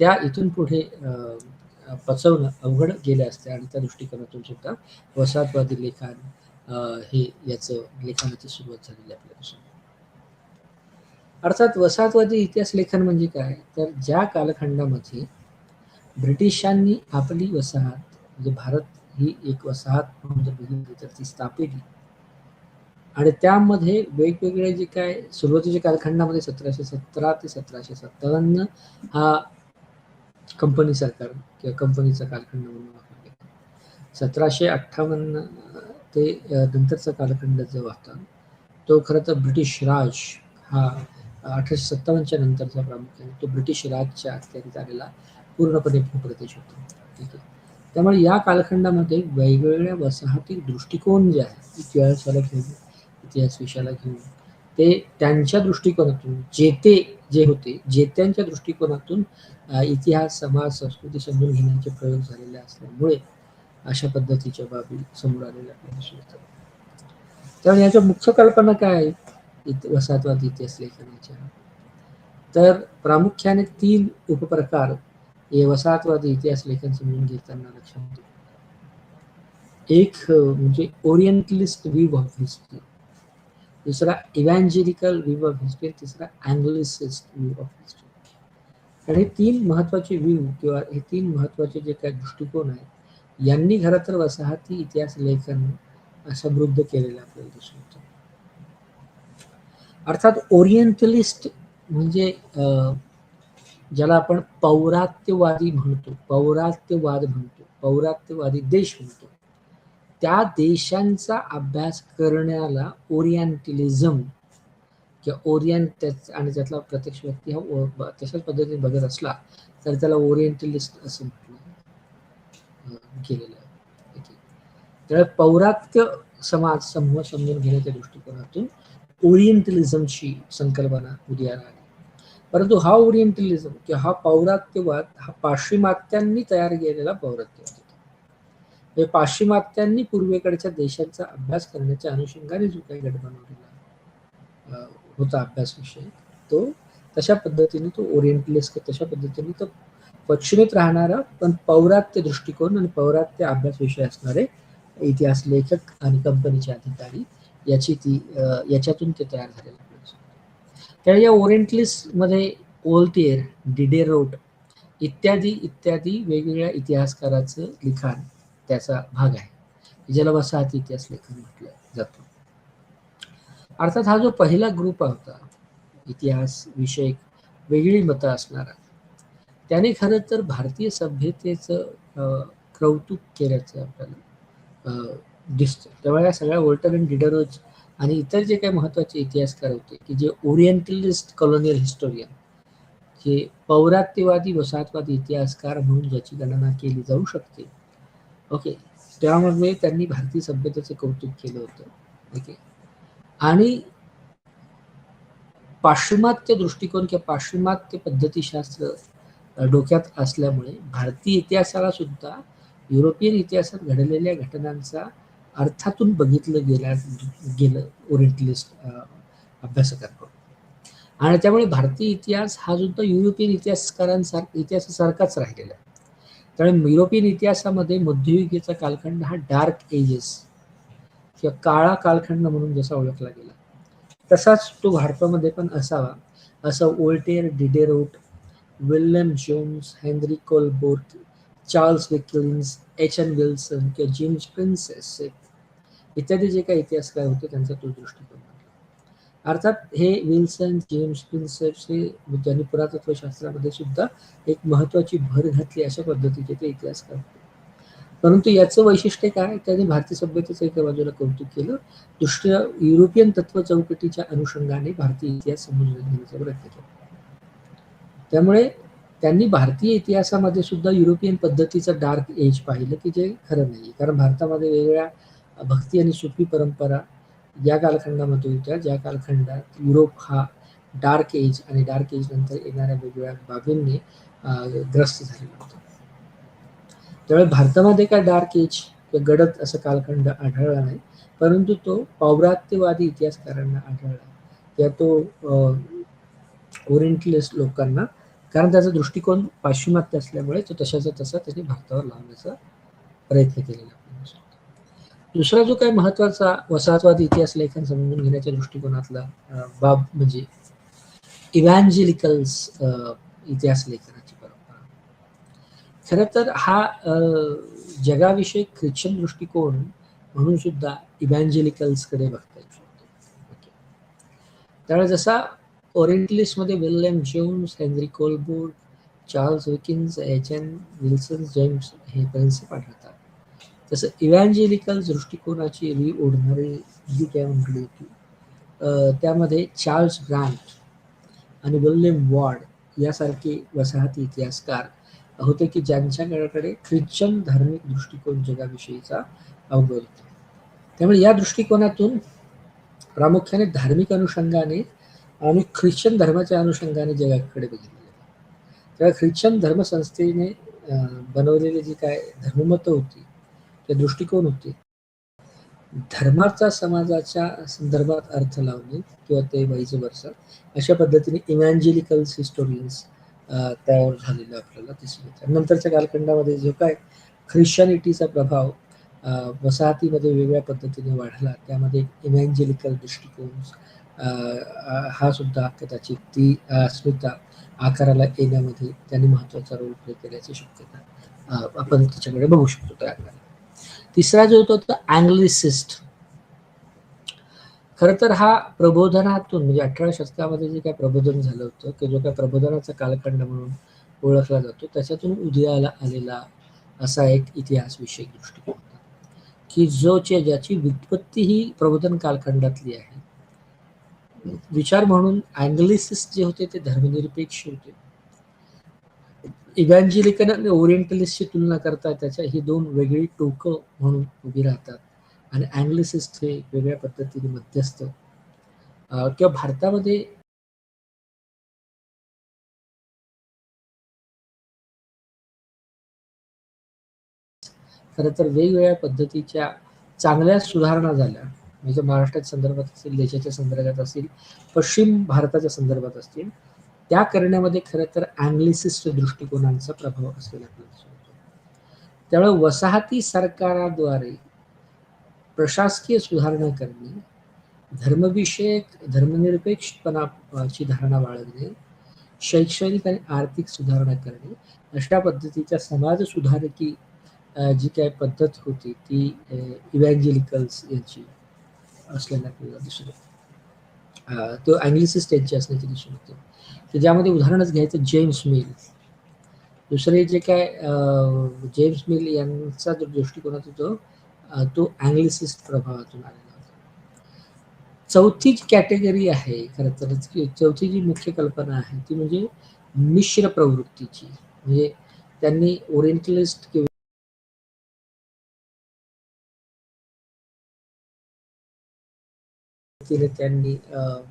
त्या इथून पुढे पचवणं अवघड गेल्या असत्या आणि त्या दृष्टिकोनातून सुद्धा वसाहतवादी लेखन हे याचं लेखनाची सुरुवात झालेली आपल्यापासून. अर्थात वसाहतवादी इतिहास लेखन म्हणजे काय, तर ज्या कालखंडामध्ये ब्रिटिशांनी आपली वसाहत, म्हणजे भारत ही एक वसाहत म्हणून जर बघितली तर ती स्थापिली, आणि त्यामध्ये वेगवेगळे जे काय सुरुवातीच्या कालखंडामध्ये 1717 ते 1757 हा कंपनी सरकार किंवा कंपनीचा कालखंड म्हणून वापरला. 1758 ते नंतरचा कालखंड जो होता तो खरं तर ब्रिटिश राज हा 1857च्या नंतरचा प्रामुख्याने तो ब्रिटिश राजच्या अखत्यारीत आलेला पूर्णपणे भूप्रदेश होता. ठीक आहे. त्यामुळे या कालखंडामध्ये वेगवेगळ्या वसाहती दृष्टिकोन जे आहे इतिहासाला घेऊन, इतिहास विषयाला घेऊन, ते त्यांच्या दृष्टिकोनातून जेते जे होते जेत्यांच्या दृष्टिकोनातून इतिहास, समाज, संस्कृती समजून घेण्याचे प्रयोग झालेले असल्यामुळे अशा पद्धतीच्या बाबी समोर आलेल्या आपल्याला दिसून येतात. त्यामुळे याच्या मुख्य कल्पना काय आहेत वसाहतवादी इतिहास लेखनाच्या, तर प्रामुख्याने 3 उपप्रकार हे वसाहतवादी इतिहास लेखन समजून घेताना लक्षात येतो. एक म्हणजे ओरिएंटलिस्ट व्ह्यू ऑफ हिस्ट्री, दुसरा इव्हॅन्जेलिकल व्ह्यू ऑफ हिस्ट्री, तिसरा अँग्लिसिस्ट व्ह्यू ऑफ हिस्ट्री. तर हे 3 महत्वाचे व्ह्यू किंवा हे 3 महत्वाचे जे काही दृष्टिकोन आहेत यांनी खरं तर वसाहती इतिहास लेखन समृद्ध केलेलं आपल्याला दिसून येतं. अर्थात ओरिएंटलिस्ट म्हणजे ज्याला आपण पौरात्यवादी म्हणतो, पौरात्यवादी देश म्हणतो, त्या देशांचा अभ्यास करण्याला ओरिएंटलिझम किंवा ओरिएंट आणि त्यातला प्रत्यक्ष व्यक्ती हा तशाच पद्धतीने बघत असला तर त्याला ओरिएंटलिस्ट असं म्हटलं गेलेलं आहे. त्यामुळे पौरात्य समाज समूह समजून घेण्याच्या दृष्टिकोनातून ओरिएंटलिझमची संकल्पना उदयाला आली. परंतु हा ओरिएंटलिझम किंवा हा पौरात्यवाद हा पाश्चिमात्यांनी तयार केलेला पौरात्यवाद होता. पाश्चिमात्यांनी पूर्वेकडच्या देशांचा अभ्यास करण्याच्या अनुषंगाने जो काही गट बनवलेला होता अभ्यास विषय, तो तशा पद्धतीने तो ओरिएंटलिस्ट तशा पद्धतीने तो पश्चिमेत राहणारा पण पौरात्य दृष्टिकोन आणि पौरात्य अभ्यास विषय असणारे इतिहास लेखक आणि कंपनीचे अधिकारी याच्यातून ते तयार झालेले. त्यामुळे या ओरिएंटलिस्ट मध्ये ओल्टियर, डिडेरोट इत्यादी वेगवेगळ्या इतिहासकाराचं लिखाण त्याचा भाग आहे, ज्याला वसाहती इतिहास लेखन म्हटलं जातं. अर्थात हा जो पहिला ग्रुप होता इतिहास विषयक वेगळी मतं असणारा, त्याने खरं तर भारतीय सभ्यतेचं कौतुक केल्याचं आपल्याला दिसतं. तेव्हा या सगळ्या वोल्टर अँड डिडेरोट आणि इतर जे काही महत्वाचे इतिहासकार होते की जे ओरिएंटलिस्ट कॉलोनियल हिस्टोरियन, जे पौरात्यवादी वसाहतवादी इतिहासकार म्हणून ज्याची गणना केली जाऊ शकते, ओके, त्यामुळे त्यांनी भारतीय सभ्यतेचं कौतुक केलं होतं. ओके, आणि पाश्चिमात्य दृष्टिकोन किंवा पाश्चिमात्य पद्धतीशास्त्र डोक्यात असल्यामुळे भारतीय इतिहासाला सुद्धा युरोपियन इतिहासात घडलेल्या घटनांचा अर्थातून बघितलं गेलं ओरिएंटलिस्ट अभ्यासकांकडून. आणि त्यामुळे भारतीय इतिहास हा सुद्धा युरोपियन इतिहासासारखाच राहिलेला आहे. त्यामुळे युरोपियन इतिहासामध्ये मध्ययुगीचा कालखंड हा डार्क एजेस किंवा काळा कालखंड म्हणून जसा ओळखला गेला, तसाच तो भारतामध्ये पण असावा असं Voltaire, Diderot, William Jones, Henry Colebrooke, Charles Dickens, H N. Wilson किंवा जेम्स प्रिन्सेस इत्यादी जे काही इतिहासकार होते त्यांचा तो दृष्टिकोन. अर्थात हे विल्सन, जेम्स प्रिन्सेस हे ज्यांनी पुरातत्वशास्त्रामध्ये सुद्धा एक महत्वाची भर घातली अशा पद्धतीचे ते इतिहासकार होते. परंतु याचं वैशिष्ट्य काय, त्यांनी भारतीय सभ्यतेचं एका बाजूला कौतुक केलं, दुसऱ्या युरोपियन तत्व चौकटीच्या अनुषंगाने भारतीय इतिहास समजून घेण्याचा प्रयत्न केला. त्यामुळे त्यांनी भारतीय इतिहासामध्ये सुद्धा युरोपियन पद्धतीचं डार्क एज पाहिलं की जे खरं नाही, कारण भारतामध्ये वेगवेगळ्या भक्ती आणि सुफी परंपरा या कालखंडामध्ये होत्या, ज्या कालखंडात युरोप हा डार्क एज आणि डार्क एज नंतर येणाऱ्या वेगवेगळ्या बाबींनी ग्रस्त झालेला होता. त्यामुळे भारतामध्ये काय डार्क एज गडद असं कालखंड आढळला नाही, परंतु तो पौरात्यवादी इतिहासकारांना आढळला किंवा तो ओरिएंटलिस्ट लोकांना, कारण त्याचा दृष्टिकोन पाश्चिमात्य असल्यामुळे तो तशाचा तसा त्यांनी भारतावर लावण्याचा प्रयत्न केलेला आपल्याला दिसतो. दुसरा जो काही महत्वाचा वसाहतवादी इतिहास लेखन समजून घेण्याच्या दृष्टिकोनातला बाब म्हणजे इव्हॅन्जेलिकल्स इतिहास लेखनाची परंपरा. खरं तर हा जगाविषयी ख्रिश्चन दृष्टिकोन म्हणून सुद्धा इव्हॅन्जेलिकल्सकडे बघता येऊ शकतो. त्यामुळे जसा ओरिएंटलिस्टमध्ये William Jones, Henry Colebrooke, Charles Wilkins, H N. Wilson, James हे प्रिन्सिप आढळतात, तसं इव्हॅन्जेलिकल दृष्टिकोनाची री ओढणारी जी काय मंडळी होती त्यामध्ये चार्ल्स ग्रांट आणि विल्यम वॉर्ड यासारखे वसाहती इतिहासकार होते की ज्यांच्याकडे ख्रिश्चन धार्मिक दृष्टिकोन जगाविषयीचा अवगत होता. त्यामुळे या दृष्टिकोनातून प्रामुख्याने धार्मिक अनुषंगाने आणि ख्रिश्चन धर्माच्या अनुषंगाने जगाकडे बघितले. तेव्हा ख्रिश्चन धर्मसंस्थेने बनवलेली जी काय धर्ममतं होती, ते दृष्टिकोन होते, धर्माचा समाजाच्या संदर्भात अर्थ लावणे किंवा ते वाईज वर्सा अशा पद्धतीने इव्हॅन्जेलिकल्स हिस्टोरियन्स त्यावर झालेलं आपल्याला दिसून येतं. नंतरच्या कालखंडामध्ये जो काय ख्रिश्चनिटीचा प्रभाव वसाहतीमध्ये वेगळ्या पद्धतीने वाढला, त्यामध्ये इव्हॅन्जेलिकल दृष्टिकोन हा सुद्धा कदाचित ती अस्मिता आकाराला येण्यामध्ये त्यांनी महत्त्वाचा रोल प्ले केल्याची शक्यता आपण त्याच्याकडे बघू शकतो त्या आकाराला. तिसरा जो होता तो अँग्लिसिस्ट. खरं तर हा प्रबोधनातून म्हणजे 18व्या शतकामध्ये जे काय प्रबोधन झालं होतं, की जो काय प्रबोधनाचा कालखंड म्हणून ओळखला जातो, त्याच्यातून उदयाला आलेला असा एक इतिहासविषयक दृष्टिकोन होता, की ज्याची व्युत्पत्ती ही प्रबोधन कालखंडातली आहे. विचार म्हणून अँग्लिसिस्ट जे होते ते धर्मनिरपेक्ष होते. इव्हॅन्जेलिकल आणि ओरिएंटलिस्टची तुलना करता त्याच्या ही दोन वेगळी टोकं म्हणून उभी राहतात. आणि अँग्लिसिस्ट हे वेगळ्या पद्धतीने मध्यस्थ किंवा भारतामध्ये खरं तर वेगवेगळ्या पद्धतीच्या चांगल्या सुधारणा झाल्या, म्हणजे महाराष्ट्राच्या संदर्भात असतील, देशाच्या संदर्भात असतील, पश्चिम भारताच्या संदर्भात असतील, त्या करण्यामध्ये खरं तर अँग्लिसिस्ट दृष्टिकोनांचा प्रभाव असलेला आपल्याला दिसून येतो. त्यामुळे वसाहती सरकाराद्वारे प्रशासकीय सुधारणा करणे, धर्मविषयक धर्मनिरपेक्षपणाची धारणा बाळगणे, शैक्षणिक आणि आर्थिक सुधारणा करणे, अशा पद्धतीच्या समाज सुधारकी जी काय पद्धत होती ती इव्हॅन्जेलिकल्स यांची असलेला आपल्याला दिसून येतो. तो अँग्लिसिस्ट यांची असण्याची दिसून येते, की ज्यामध्ये उदाहरणच घ्यायचं जेम्स मिल. दुसरे जे काय जेम्स मिल यांचा जो दृष्टिकोन होता तो अँग्लिसिस्ट प्रभावातून आलेला होता. चौथी जी कॅटेगरी आहे खरं तर, चौथी जी मुख्य कल्पना आहे ती म्हणजे मिश्र प्रवृत्तीची. म्हणजे त्यांनी ओरिएंटलिस्ट किंवा त्यांनी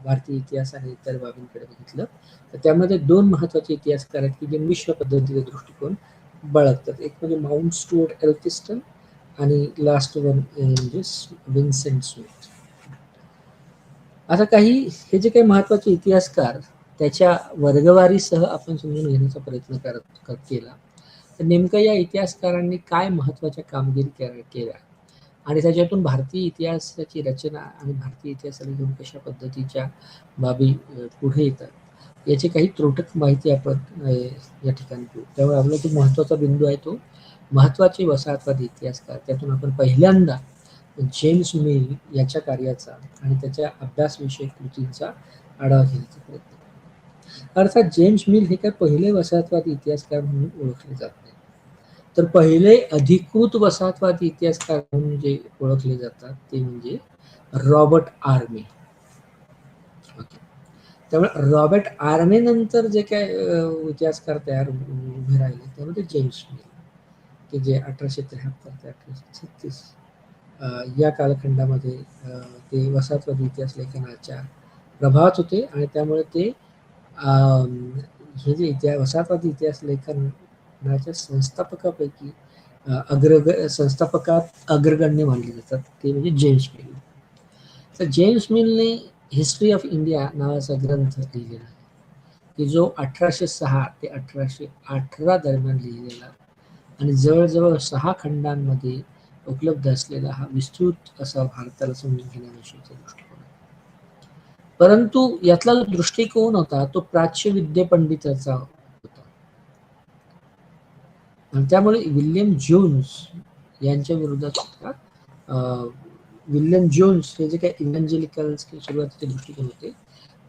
भारतीय इतिहास आणि इतर बाबींकडे बघितलं, तर त्यामध्ये दोन महत्वाचे इतिहासकार आहेत की जे मिश्र पद्धतीचे दृष्टिकोन बाळगतात. एक म्हणजे माउंट स्टुअर्ट एल्फिस्टन आणि लास्ट वन म्हणजे विन्सेंट स्मिथ. आता काही हे जे काही महत्वाचे इतिहासकार त्याच्या वर्गवारीसह आपण समजून घेण्याचा प्रयत्न केला, तर नेमकं या इतिहासकारांनी काय महत्वाच्या कामगिरी केल्या आणि त्याच्यातून भारतीय इतिहासाची रचना आणि भारतीय इतिहासाला घेऊन कशा पद्धतीच्या बाबी पुढे येतात याची काही त्रोटक माहिती आपण या ठिकाणी घेऊ. त्यामुळे आपला जो महत्वाचा बिंदू आहे तो महत्वाचे वसाहतवादी इतिहासकार, त्यातून आपण पहिल्यांदा जेम्स मिल याच्या कार्याचा आणि त्याच्या अभ्यासविषयक कृतींचा आढावा घेण्याचा प्रयत्न केला. अर्थात जेम्स मिल हे काय पहिले वसाहतवादी इतिहासकार म्हणून ओळखले जात नाही, तर पहिले अधिकृत वसाहतवादी इतिहासकार म्हणून जे ओळखले जातात ते म्हणजे रॉबर्ट आर्मे. त्यामुळे रॉबर्ट आर्मे नंतर जे काय इतिहासकार तयार उभे राहिले त्यामध्ये जेम्स मिल, की जे 1873 ते 1836 या कालखंडामध्ये ते वसाहतवादी इतिहास लेखनाच्या प्रभावात होते आणि त्यामुळे ते हे जे वसाहतवादी इतिहास लेखनाच्या संस्थापकापैकी संस्थापकात अग्रगण्य मानले जातात ते म्हणजे जेम्स मिल. तर जेम्स मिलने हिस्ट्री ऑफ इंडिया नावाचा ग्रंथ लिहिलेला आहे, की जो 1806 ते 1818 दरम्यान लिहिलेला आणि जवळजवळ 6 खंडांमध्ये उपलब्ध असलेला हा विस्तृत असा भारताला समजून घेण्याविषयीचा दृष्टिकोन आहे. परंतु यातला जो दृष्टिकोन होता तो प्राच्य विद्ये पंडिताचा होता. आणि त्यामुळे विल्यम जोन्स यांच्या विरोधात सुद्धा विल्यम जोन्स हे जे काही इव्हॅन्जेलिकल्स सुरुवातीचे दृष्टिकोन होते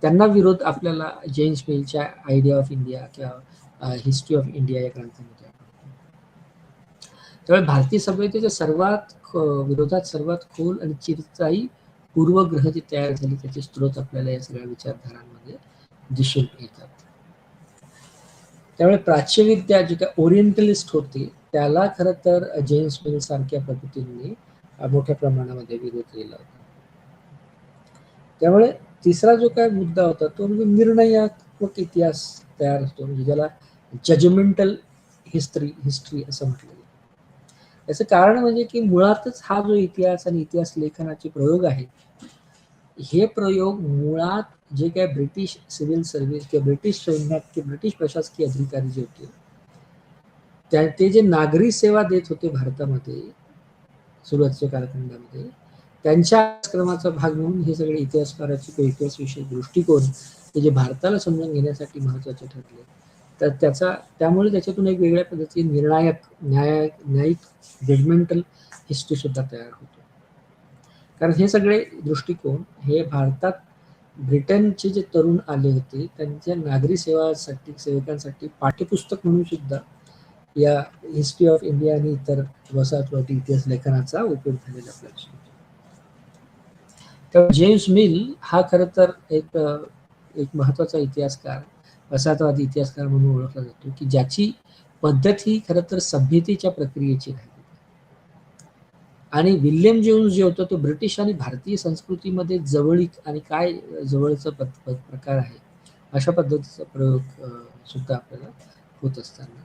त्यांना विरोध आपल्याला जेम्स मिलच्या आयडिया ऑफ इंडिया किंवा हिस्ट्री ऑफ इंडिया या ग्रंथामध्ये आढळतो. त्यामुळे भारतीय सभ्यतेच्या सर्वात विरोधात सर्वात खोल आणि चिरस्थायी पूर्वग्रह जे तयार झाले त्याचे स्रोत आपल्याला या सगळ्या विचारधारांमध्ये दिसून येतात. त्यामुळे प्राच्यविद्या जे काय ओरिएंटलिस्ट होते त्याला खरं तर जेम्स मिल सारख्या पद्धतीने मोठ्या प्रमाणामध्ये विरोध केला होता. त्यामुळे तिसरा जो काय मुद्दा होता तो म्हणजे निर्णयात्मक इतिहास तयार असतो, म्हणजे ज्याला जजमेंटल हिस्ट्री असं म्हटलं गेलं. याचं कारण म्हणजे की मुळातच हा जो इतिहास आणि इतिहास लेखनाचे प्रयोग आहेत हे प्रयोग मुळात जे काय ब्रिटिश सिव्हिल सर्व्हिस किंवा ब्रिटिश सैन्यात किंवा ब्रिटिश प्रशासकीय अधिकारी जे होते ते जे नागरी सेवा देत होते भारतामध्ये सुरुवातीच्या कालखंडामध्ये त्यांच्या अभ्यासक्रमाचा भाग म्हणून हे सगळे इतिहासकाराचे किंवा इतिहासविषयी दृष्टिकोन हे जे भारताला समजून घेण्यासाठी महत्वाचे ठरले तर त्यामुळे त्याच्यातून एक वेगळ्या पद्धतीने न्यायिक जजमेंटल हिस्ट्री सुद्धा तयार होतो. कारण हे सगळे दृष्टिकोन हे भारतात ब्रिटनचे जे तरुण आले होते त्यांच्या नागरी सेवकांसाठी पाठ्यपुस्तक म्हणून सुद्धा या हिस्ट्री ऑफ इंडिया आणि इतर वसाहतवादी इतिहास लेखनाचा उपयोग झालेला आपल्याला. तर जेम्स मिल हा खरं तर एक महत्वाचा इतिहासकार, वसाहतवादी इतिहासकार म्हणून ओळखला जातो, की ज्याची पद्धत ही खरं तर सभ्यतेच्या प्रक्रियेची राहिली. आणि विल्यम जोन्स जे होतं तो ब्रिटिश आणि भारतीय संस्कृतीमध्ये जवळीक आणि काय जवळचा प्रकार आहे अशा पद्धतीचा प्रयोग सुद्धा आपल्याला होत असताना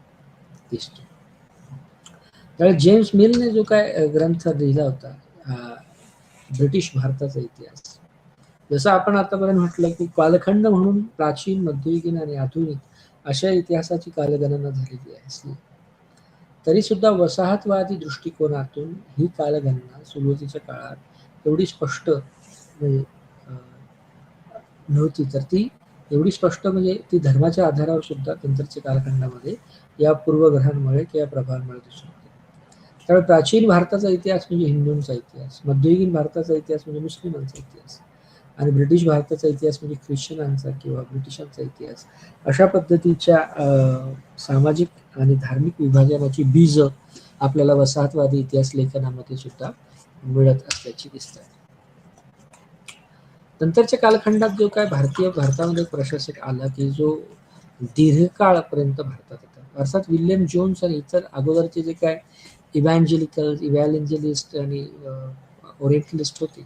दिसतो. त्यामुळे जेम्स मिलने जो काय ग्रंथ लिहिला होता ब्रिटिश भारताचा इतिहास, जसं आपण आतापर्यंत म्हटलं की कालखंड म्हणून प्राचीन, मध्ययुगीन आणि आधुनिक अशा इतिहासाची कालगणना झालेली आहे, तरी सुद्धा वसाहतवादी दृष्टिकोनातून ही कालगणना सुरुवातीच्या काळात एवढी स्पष्ट नव्हती, तर ती एवढी स्पष्ट म्हणजे ती धर्माच्या आधारावर सुद्धा नंतरच्या कालखंडामध्ये या पूर्वग्रहांमुळे किंवा प्रभावांमुळे दिसून येते. त्यामुळे प्राचीन भारताचा इतिहास म्हणजे हिंदूंचा इतिहास, मध्ययुगीन भारताचा इतिहास म्हणजे मुस्लिमांचा इतिहास आणि ब्रिटिश भारताचा इतिहास म्हणजे ख्रिश्चनांचा किंवा ब्रिटिशांचा इतिहास, अशा पद्धतीच्या सामाजिक आणि धार्मिक विभाजनाची बीज आपल्याला वसाहतवादी इतिहास लेखनामध्ये सुद्धा मिळत असल्याची दिसतात. नंतरच्या कालखंडात जो काय भारतामध्ये प्रशासक आला की जो दीर्घकाळापर्यंत भारतात होता, अर्थात विल्यम जोन्स आणि इतर अगोदरचे जे काय इव्हॅन्जेलिस्ट आणि ओरिएंटलिस्ट होते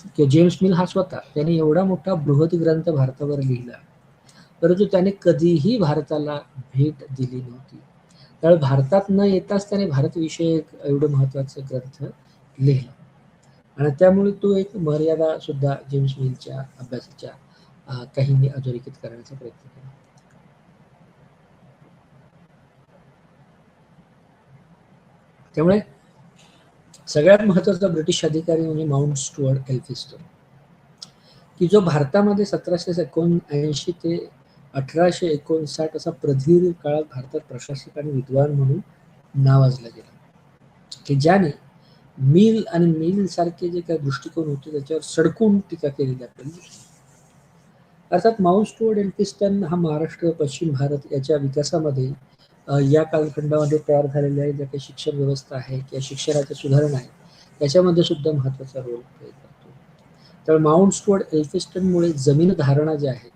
किंवा जेम्स मिल हा स्वतः त्याने एवढा मोठा बृहत ग्रंथ भारतावर लिहिला, परंतु त्याने कधीही भारताला भेट दिली नव्हती. त्यामुळे भारतात न येताच त्याने भारतविषयक एवढं महत्वाचं ग्रंथ लिहिला आणि त्यामुळे तो एक मर्यादा सुद्धा जेम्स मिलच्या अभ्यासाच्या काहींनी अधोरेखित करण्याचा प्रयत्न केला. त्यामुळे सगळ्यात महत्वाचा ब्रिटिश अधिकारी म्हणजे माउंट स्टुअर्ट एल्फिस्टन, की जो भारतामध्ये 1779 ते 1859 असा प्रदीर्घ काळात भारतात प्रशासक आणि विद्वान म्हणून नावाजला गेला, की ज्याने मिल आणि मिल सारखे जे काही दृष्टिकोन होते त्याच्यावर सडकून टीका केलेली आपल्याला दिसते. अर्थात माउंट स्टुअर्ट एल्फिस्टन हा महाराष्ट्र, पश्चिम भारत याच्या विकासामध्ये या कालखंडामध्ये तयार झालेल्या ज्या काही शिक्षण व्यवस्था आहे किंवा शिक्षणाच्या सुधारणा आहे त्याच्यामध्ये सुद्धा महत्वाचा रोल प्ले करतो. तर माउंट स्टुअर्ट एल्फिस्टनमुळे जमीन धारणा जे आहे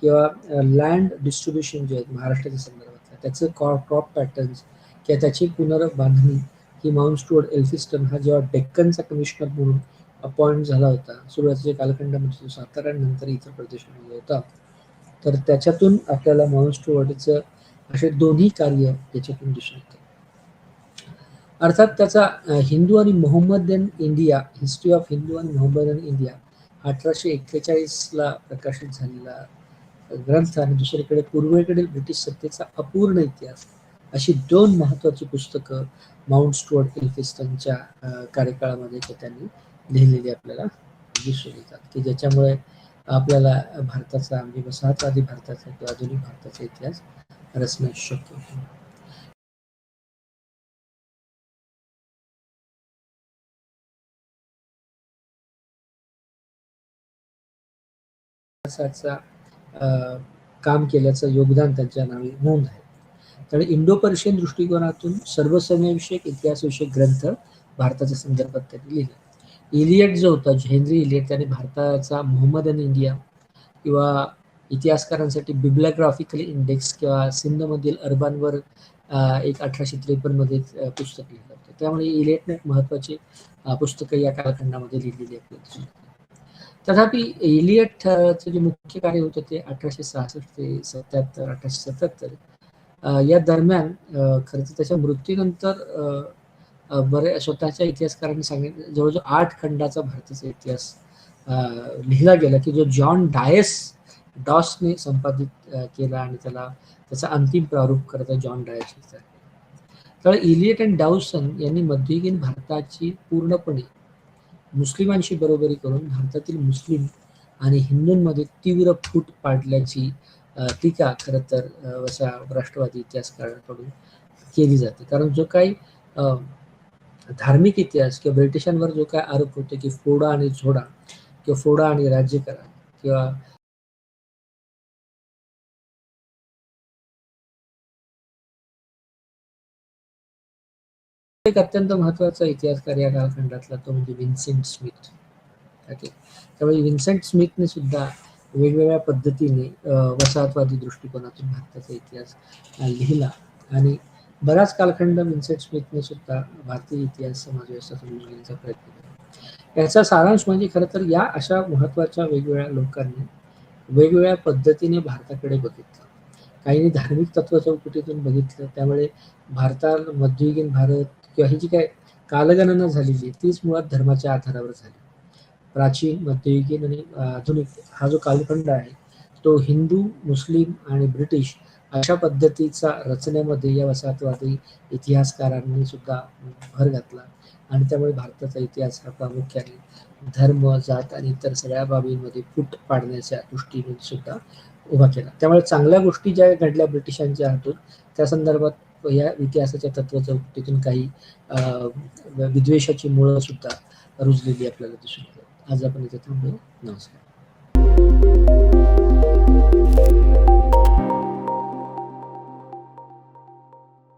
किंवा लँड डिस्ट्रीब्युशन जे आहे महाराष्ट्राच्या संदर्भात त्याचं क्रॉप पॅटर्न्स किंवा त्याची पुनर्बांधणी ही माउंट स्टुअर्ट एल्फिस्टन हा जेव्हा डेक्कनचा कमिशनर म्हणून अपॉइंट झाला होता सुरुवातीच्या कालखंडामध्ये, सातारा नंतर इतर प्रदेशामध्ये होता, तर त्याच्यातून आपल्याला माउंट स्टुअर्टचं असे दोन्ही कार्य त्याच्यातून दिसून येतात. अर्थात त्याचा हिंदू आणि Mohammedan India, history of Hindu आणि मोहम्मदन इंडिया 1841ला प्रकाशित झालेला ग्रंथ आणि दुसरीकडे पूर्वेकडील ब्रिटिश सत्तेचा अपूर्ण इतिहास, अशी 2 महत्वाची पुस्तकं माउंट स्टुअर्ट एल्फिन्स्टनच्या कार्यकाळामध्ये त्यांनी लिहिलेली आपल्याला दिसून येतात, की ज्याच्यामुळे आपल्याला भारताचा म्हणजे वसाहतवादी भारताचा किंवा आधुनिक भारताचा इतिहास रचणे शक्य होतं. काम केल्याचं योगदान त्यांच्या नावे नोंद आहे. तर इंडो पर्शियन दृष्टिकोनातून सर्वसमयविषयक इतिहासविषयक ग्रंथ भारताच्या संदर्भात त्यांनी लिहिले. इलियट जो होता, हेनरी इलियट, त्याने भारताचा मोहम्मद इन इंडिया किंवा इतिहासकारांसाठी बिब्लिओग्राफिकल इंडेक्स किंवा सिंधमधील अरबांवर एक 1853 मध्ये पुस्तक लिहिलं होतं. त्यामुळे इलियटने महत्वाची पुस्तकं या कालखंडामध्ये लिहिलेली आहेत. तथापि इलियटचं जे मुख्य कार्य होतं ते 1866 ते 77, 1877 या दरम्यान खरं तर त्याच्या मृत्यूनंतर स्वतःच्या इतिहासकारांनी सांगितलं जवळजवळ 8 खंडाचा भारताचा इतिहास लिहिला गेला, की जो जॉन डॉसने संपादित केला आणि त्याचा अंतिम प्रारूप करता जॉन डायस लिहिला. तर इलियट आणि डाउसन यांनी मध्ययुगीन भारताची पूर्णपणे मुस्लिमांशी बरोबरी करून भारतातील मुस्लिम आणि हिंदूंमध्ये तीव्र फूट पाडल्याची टीका खरं तर राष्ट्रवादी इतिहासकारांकडून केली जाते. कारण जो काही धार्मिक इतिहास किंवा ब्रिटिशांवर जो काय आरोप होतो की फोडा आणि झोडा किंवा फोडा आणि राज्य करा किंवा एक अत्यंत महत्वाचा इतिहासकार या कालखंडातला तो म्हणजे विन्सेंट स्मिथ. ओके, त्यामुळे विन्सेंट स्मिथने सुद्धा वेगवेगळ्या पद्धतीने वसाहतवादी दृष्टिकोनातून भारताचा इतिहास लिहिला आणि बराच कालखंड विन्सेंट स्मिथने सुद्धा भारतीय इतिहास समाजव्यवस्था समजून घेण्याचा प्रयत्न केला. याचा सारांश म्हणजे खरं तर या अशा महत्वाच्या वेगवेगळ्या लोकांनी वेगवेगळ्या पद्धतीने भारताकडे बघितलं. काहींनी धार्मिक तत्व चौकटीतून बघितलं, त्यामुळे भारतात मध्ययुगीन भारत किंवा ही जी काय कालगणना झालेली तीच मुळात धर्माच्या आधारावर झाली. प्राचीन, मध्ययुगीन आणि आधुनिक हा जो कालखंड आहे तो हिंदू, मुस्लिम आणि ब्रिटिश अशा पद्धतीचा रचनेमध्ये या वसाहतवादी इतिहासकारांनी सुद्धा भर घातला आणि त्यामुळे भारताचा इतिहास हा प्रामुख्याने धर्म, जात आणि इतर सगळ्या बाबींमध्ये फूट पाडण्याच्या दृष्टीने सुद्धा उभा केला. त्यामुळे चांगल्या गोष्टी ज्या घडल्या ब्रिटिशांच्या हातून त्या संदर्भात या इतिहासाच्या तत्व चौकटीतून काही विद्वेषाची मुळं सुद्धा रुजलेली आपल्याला दिसून येतात. आज आपण इथे थांबूया. नमस्कार.